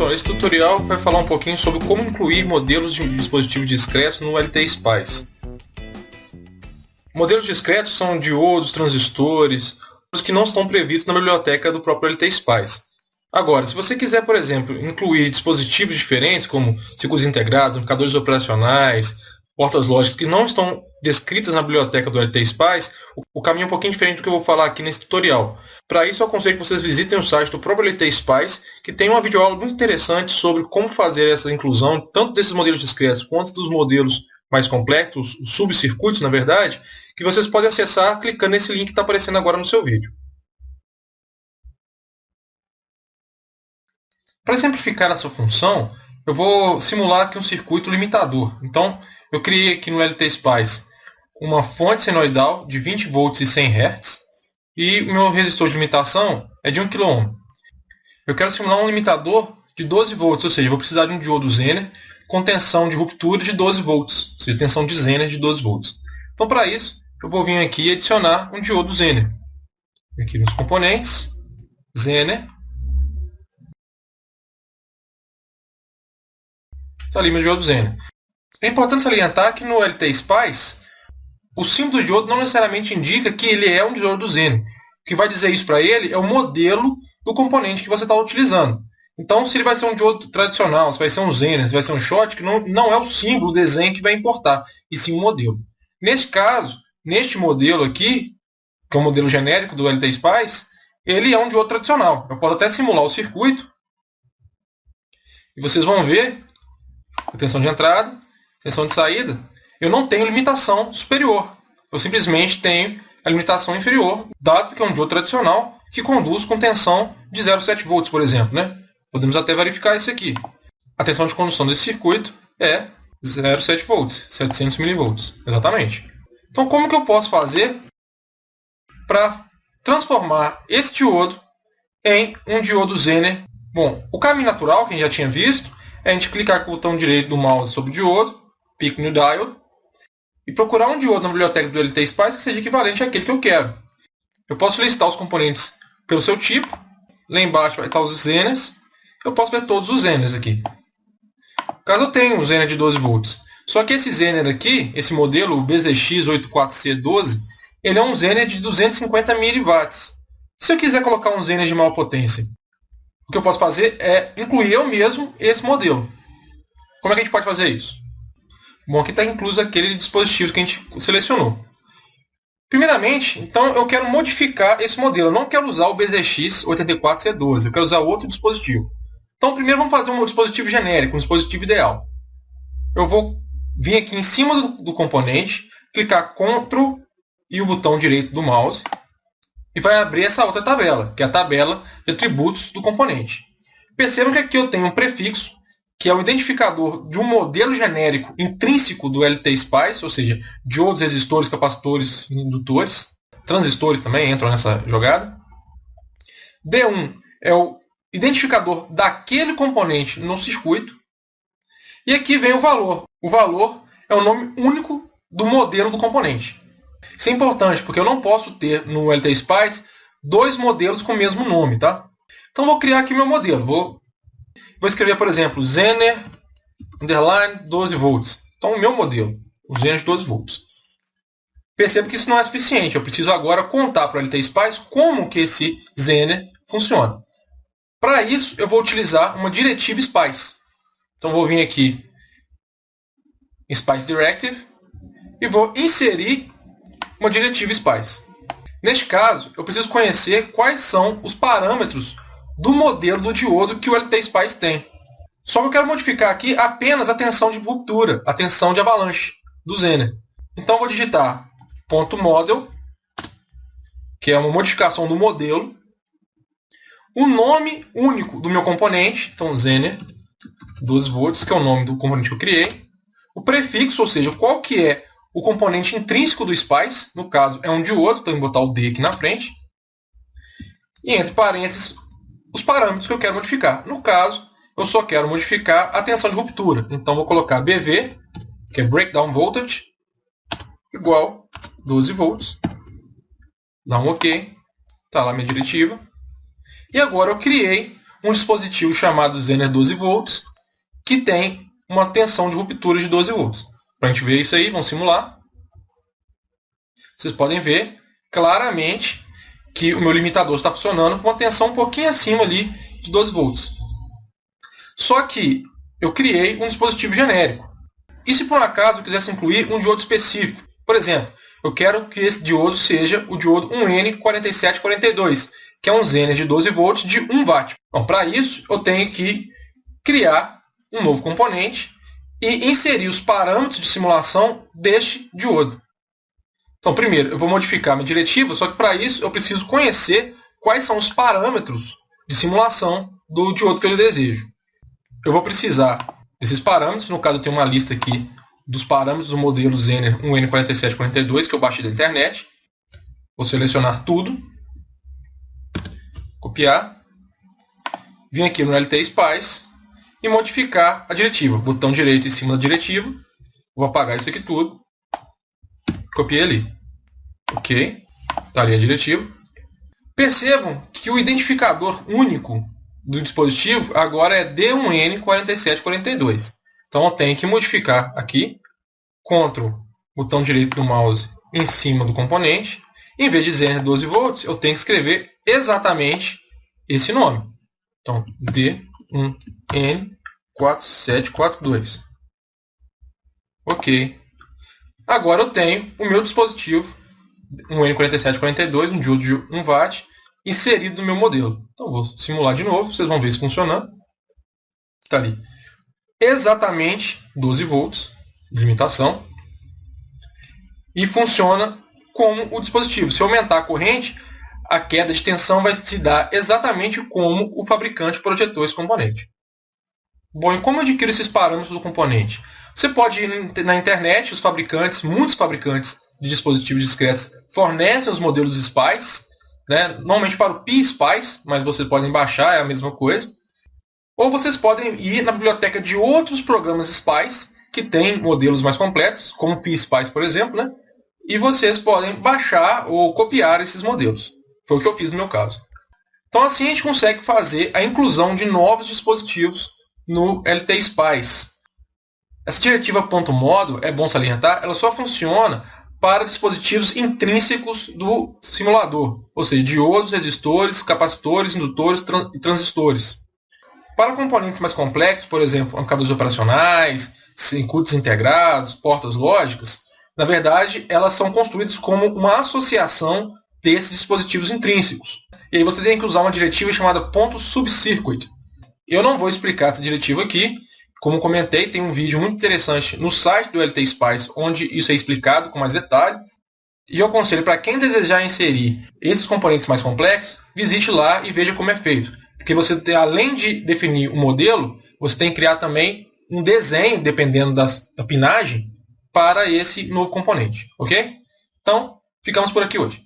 pessoal, esse tutorial vai falar um pouquinho sobre como incluir modelos de dispositivos discretos no LTspice. Modelos discretos são diodos, transistores, os que não estão previstos na biblioteca do próprio LTspice. Agora, se você quiser, por exemplo, incluir dispositivos diferentes, como circuitos integrados, amplificadores operacionais, portas lógicas que não estão descritas na biblioteca do LTspice, o caminho é um pouquinho diferente do que eu vou falar aqui nesse tutorial. Para isso, eu aconselho que vocês visitem o site do próprio LTspice, que tem uma videoaula muito interessante sobre como fazer essa inclusão, tanto desses modelos discretos quanto dos modelos mais complexos, os subcircuitos, na verdade, que vocês podem acessar clicando nesse link que está aparecendo agora no seu vídeo. Para exemplificar essa função, eu vou simular aqui um circuito limitador. Então, eu criei aqui no LTspice uma fonte senoidal de 20 volts e 100 Hz e o meu resistor de limitação é de 1 kΩ. Eu quero simular um limitador de 12 volts, ou seja, eu vou precisar de um diodo Zener com tensão de ruptura de 12 volts, ou seja, tensão de Zener de 12 volts. Então, para isso, eu vou vir aqui e adicionar um diodo Zener. Aqui nos componentes, Zener. Está ali meu diodo Zener. É importante salientar que no LTspice, o símbolo do diodo não necessariamente indica que ele é um diodo Zener. O que vai dizer isso para ele é o modelo do componente que você está utilizando. Então, se ele vai ser um diodo tradicional, se vai ser um Zener, se vai ser um Schottky, não é o símbolo, o desenho que vai importar, e sim o modelo. Neste caso, neste modelo aqui, que é o modelo genérico do LTspice, ele é um diodo tradicional. Eu posso até simular o circuito, e vocês vão ver a tensão de entrada, tensão de saída, eu não tenho limitação superior. Eu simplesmente tenho a limitação inferior, dado que é um diodo tradicional que conduz com tensão de 0,7 volts, por exemplo. Podemos até verificar isso aqui. A tensão de condução desse circuito é 0,7 volts, 700 milivolts. Exatamente. Então, como que eu posso fazer para transformar esse diodo em um diodo Zener? Bom, o caminho natural, que a gente já tinha visto, é a gente clicar com o botão direito do mouse sobre o diodo, Pick New Diode, e procurar um diodo na biblioteca do LTspice que seja equivalente àquele que eu quero. Eu posso listar os componentes pelo seu tipo. Lá embaixo vai estar os Zeners. Eu posso ver todos os Zeners aqui. Caso eu tenha um Zener de 12 volts. Só que esse Zener aqui, esse modelo, o BZX84C12, ele é um Zener de 250 mW. Se eu quiser colocar um Zener de maior potência, o que eu posso fazer é incluir eu mesmo esse modelo. Como é que a gente pode fazer isso? Bom, aqui está incluso aquele dispositivo que a gente selecionou. Primeiramente, então eu quero modificar esse modelo. Eu não quero usar o BZX84C12, eu quero usar outro dispositivo. Então, primeiro vamos fazer um dispositivo genérico, um dispositivo ideal. Eu vou vir aqui em cima do componente, clicar Ctrl e o botão direito do mouse, e vai abrir essa outra tabela, que é a tabela de atributos do componente. Percebam que aqui eu tenho um prefixo, que é o identificador de um modelo genérico intrínseco do LTspice, ou seja, diodos, resistores, capacitores, indutores. Transistores também entram nessa jogada. D1 é o identificador daquele componente no circuito. E aqui vem o valor. O valor é o nome único do modelo do componente. Isso é importante, porque eu não posso ter no LTspice dois modelos com o mesmo nome, tá? Então vou criar aqui meu modelo. Vou escrever, por exemplo, Zener underline 12 volts. Então, o meu modelo, o Zener de 12 volts. Percebo que isso não é suficiente. Eu preciso agora contar para o LTspice como que esse Zener funciona. Para isso, eu vou utilizar uma diretiva Spice. Então, vou vir aqui em Spice Directive e vou inserir uma diretiva Spice. Neste caso, eu preciso conhecer quais são os parâmetros do modelo do diodo que o LTspice tem. Só que eu quero modificar aqui apenas a tensão de ruptura, a tensão de avalanche do Zener. Então vou digitar .model, que é uma modificação do modelo, o nome único do meu componente, então Zener 12 volts, que é o nome do componente que eu criei, o prefixo, ou seja, qual que é o componente intrínseco do Spice, no caso é um diodo, então eu vou botar o D aqui na frente, e entre parênteses os parâmetros que eu quero modificar. No caso, eu só quero modificar a tensão de ruptura. Então, vou colocar BV, que é Breakdown Voltage, igual 12 volts. Dá um OK. Está lá a minha diretiva. E agora eu criei um dispositivo chamado Zener 12 volts, que tem uma tensão de ruptura de 12 volts. Para a gente ver isso aí, vamos simular. Vocês podem ver claramente que o meu limitador está funcionando com uma tensão um pouquinho acima ali de 12 volts. Só que eu criei um dispositivo genérico. E se por um acaso eu quisesse incluir um diodo específico? Por exemplo, eu quero que esse diodo seja o diodo 1N4742, que é um Zener de 12 volts de 1 watt. Então, para isso, eu tenho que criar um novo componente e inserir os parâmetros de simulação deste diodo. Então, primeiro, eu vou modificar minha diretiva, só que para isso eu preciso conhecer quais são os parâmetros de simulação do diodo que eu desejo. Eu vou precisar desses parâmetros, no caso eu tenho uma lista aqui dos parâmetros do modelo Zener 1N4742 que eu baixei da internet. Vou selecionar tudo, copiar, vir aqui no LTSpice e modificar a diretiva. Botão direito em cima da diretiva, vou apagar isso aqui tudo, copiei ali. Ok, está ali a diretiva. Percebam que o identificador único do dispositivo agora é D1N4742. Então eu tenho que modificar aqui, Ctrl, botão direito do mouse em cima do componente. Em vez de Zener 12 volts, eu tenho que escrever exatamente esse nome. Então, D1N4742. Ok. Agora eu tenho o meu dispositivo, um N4742, um diodo de 1 watt, inserido no meu modelo. Então, vou simular de novo, vocês vão ver isso funcionando. Está ali. Exatamente 12 volts de limitação. E funciona como o dispositivo. Se eu aumentar a corrente, a queda de tensão vai se dar exatamente como o fabricante projetou esse componente. Bom, e como eu adquiro esses parâmetros do componente? Você pode ir na internet, muitos fabricantes de dispositivos discretos fornecem os modelos SPICE, né? Normalmente para o PSpice, mas vocês podem baixar, é a mesma coisa. Ou vocês podem ir na biblioteca de outros programas SPICE, que têm modelos mais completos, como o PSpice, por exemplo, né? E vocês podem baixar ou copiar esses modelos. Foi o que eu fiz no meu caso. Então assim a gente consegue fazer a inclusão de novos dispositivos no LTSpice. Essa diretiva .modo, é bom salientar, ela só funciona para dispositivos intrínsecos do simulador, ou seja, diodos, resistores, capacitores, indutores e transistores. Para componentes mais complexos, por exemplo, amplificadores operacionais, circuitos integrados, portas lógicas, na verdade, elas são construídas como uma associação desses dispositivos intrínsecos. E aí você tem que usar uma diretiva chamada .subcircuit. Eu não vou explicar essa diretiva aqui. Como comentei, tem um vídeo muito interessante no site do LTSpice, onde isso é explicado com mais detalhe. E eu aconselho para quem desejar inserir esses componentes mais complexos, visite lá e veja como é feito. Porque você tem, além de definir o modelo, você tem que criar também um desenho, dependendo da pinagem, para esse novo componente. Ok? Então, ficamos por aqui hoje.